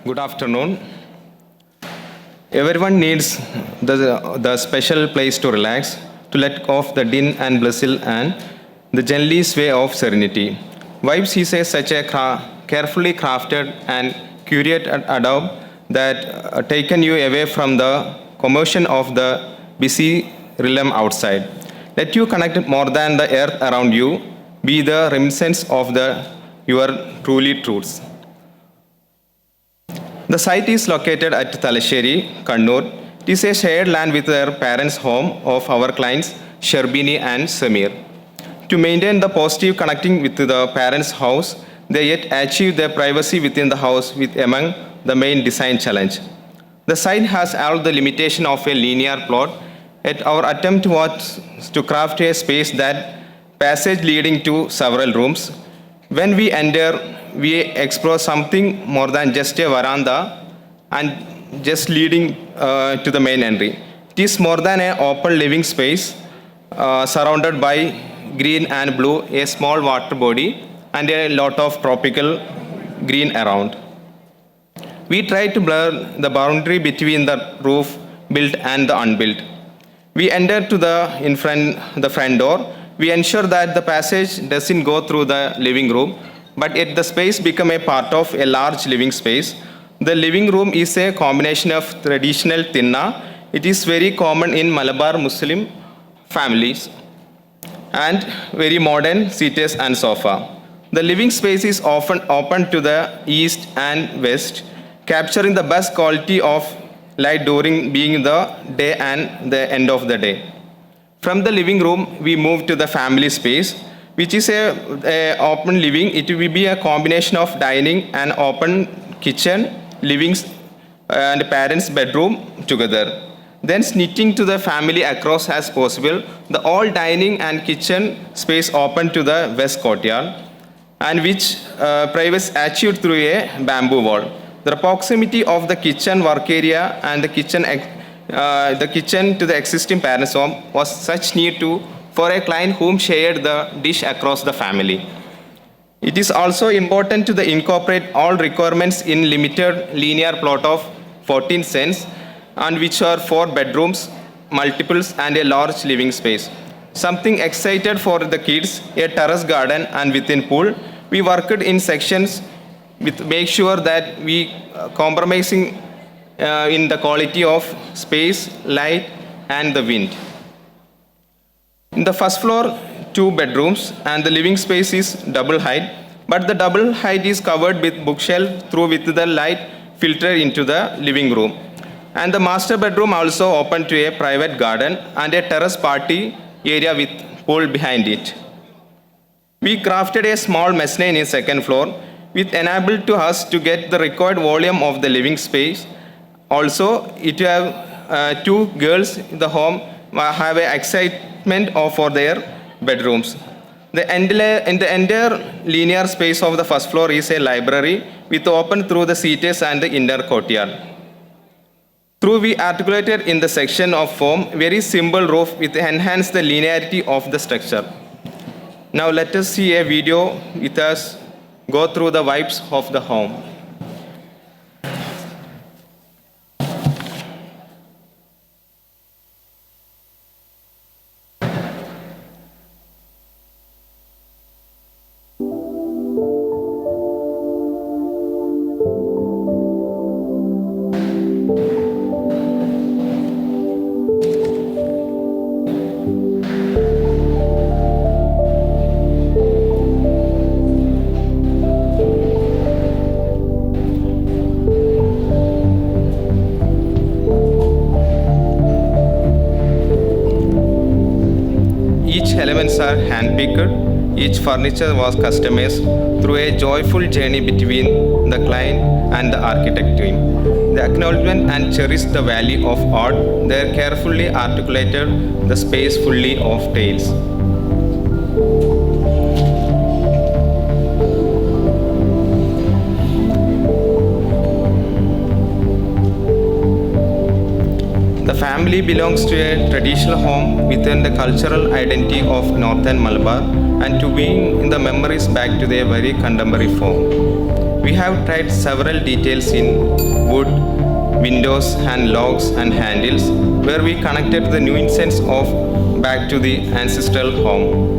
Good afternoon. Everyone needs the special place to relax, to let off the din and bustle and the gently sway of serenity. Vibes is such a carefully crafted and curated adobe that taken you away from the commotion of the busy realm outside. Let you connect more than the earth around you, be the reminiscence of your truly truths. The site is located at Talasheri, Kannur. It is a shared land with their parents' home of our clients, Sherbini and Samir. To maintain the positive connecting with the parents' house, they yet achieve their privacy within the house with among the main design challenge. The site has all the limitation of a linear plot, yet our attempt was to craft a space that passage leading to several rooms. When we enter, we explore something more than just a veranda and just leading to the main entry. It is more than an open living space surrounded by green and blue, a small water body, and a lot of tropical green around. We try to blur the boundary between the roof built and the unbuilt. We enter to the front door. We ensure that the passage doesn't go through the living room, but yet the space become a part of a large living space. The living room is a combination of traditional tinna. It is very common in Malabar Muslim families and very modern seaters and sofa. The living space is often open to the east and west, capturing the best quality of light during being the day and the end of the day. From the living room, we move to the family space, which is a open living. It will be a combination of dining and open kitchen, livings, and parents' bedroom together. Then sneaking to the family across as possible, the all dining and kitchen space open to the west courtyard, and which privacy achieved through a bamboo wall. The proximity of the kitchen work area and the kitchen to the existing parents' home was such need for a client whom shared the dish across the family. It is also important to incorporate all requirements in limited linear plot of 14 cents and which are 4 bedrooms, multiples and a large living space. Something excited for the kids, a terrace garden and within pool. We worked in sections with make sure that we compromising in the quality of space, light and the wind. In the first floor, 2 bedrooms and the living space is double height, but the double height is covered with bookshelf through with the light filter into the living room. And the master bedroom also open to a private garden and a terrace party area with pool behind it. We crafted a small mezzanine in second floor, which enabled to us to get the required volume of the living space. Also, it have 2 girls in the home have an excitement for their bedrooms. The entire linear space of the first floor is a library with open through the seaters and the inner courtyard. Through we articulated in the section of foam, very simple roof with enhance the linearity of the structure. Now let us see a video with us go through the vibes of the home. Elements are hand-picked. Each furniture was customized through a joyful journey between the client and the architect team. They acknowledged and cherished the value of art. They carefully articulated the space fully of tales. The family belongs to a traditional home within the cultural identity of Northern Malabar and to being in the memories back to their very contemporary form. We have tried several details in wood, windows and logs and handles where we connected the nuisance of back to the ancestral home.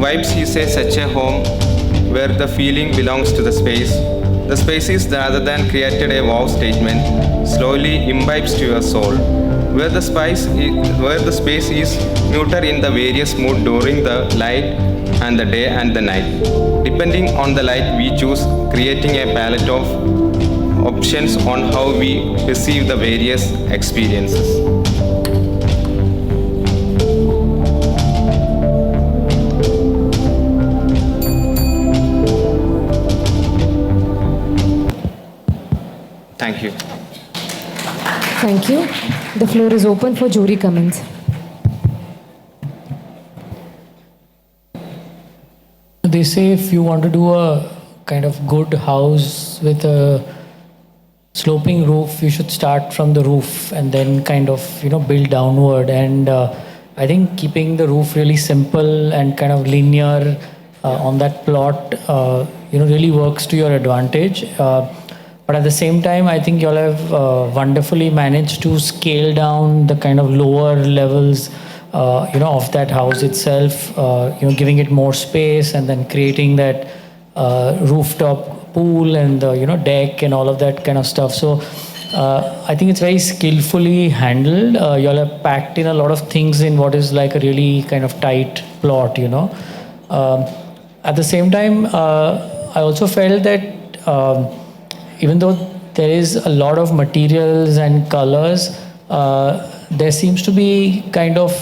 Vibes is such a home where the feeling belongs to the space. The space is rather than created a wow statement, slowly imbibes to your soul. Where the space is neuter in the various mood during the light and the day and the night. Depending on the light we choose, creating a palette of options on how we perceive the various experiences. Thank you. Thank you. The floor is open for jury comments. They say if you want to do a kind of good house with a sloping roof, you should start from the roof and then kind of, build downward. And I think keeping the roof really simple and kind of linear on that plot, really works to your advantage. But at the same time, I think you'll have wonderfully managed to scale down the kind of lower levels, of that house itself, giving it more space and then creating that rooftop pool and the, deck and all of that kind of stuff. So I think it's very skillfully handled. You'll have packed in a lot of things in what is like a really kind of tight plot, At the same time, I also felt that even though there is a lot of materials and colors, there seems to be kind of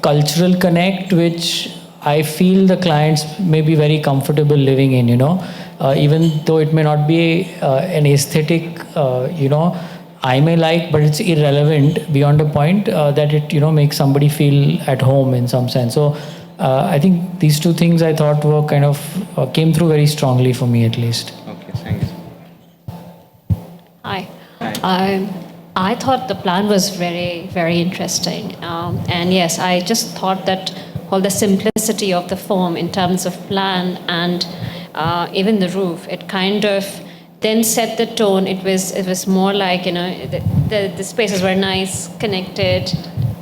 cultural connect, which I feel the clients may be very comfortable living in, even though it may not be an aesthetic, I may like, but it's irrelevant beyond a point that it, makes somebody feel at home in some sense. So I think these two things I thought were kind of came through very strongly for me at least. Okay, thank you. Hi. I thought the plan was very, very interesting. And yes, I just thought that all the simplicity of the form in terms of plan and even the roof, it kind of then set the tone. It was more like, the spaces were nice, connected,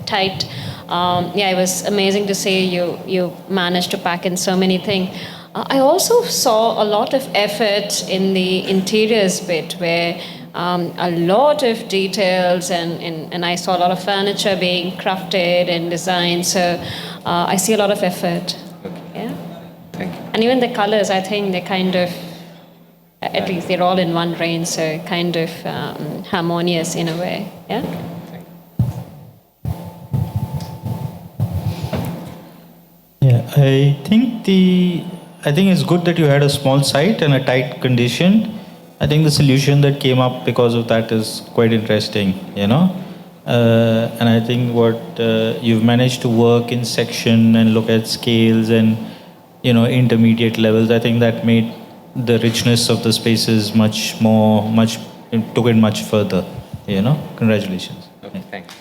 tight. It was amazing to see you managed to pack in so many things. I also saw a lot of effort in the interiors bit where a lot of details and I saw a lot of furniture being crafted and designed. So I see a lot of effort. Okay. Yeah. Thank you. And even the colors, I think they kind of, at least they're all in one range, so kind of harmonious in a way. Yeah. Yeah, I think it's good that you had a small site and a tight condition. I think the solution that came up because of that is quite interesting, and I think what you've managed to work in section and look at scales and, intermediate levels, I think that made the richness of the spaces took it much further, Congratulations. Okay, thanks.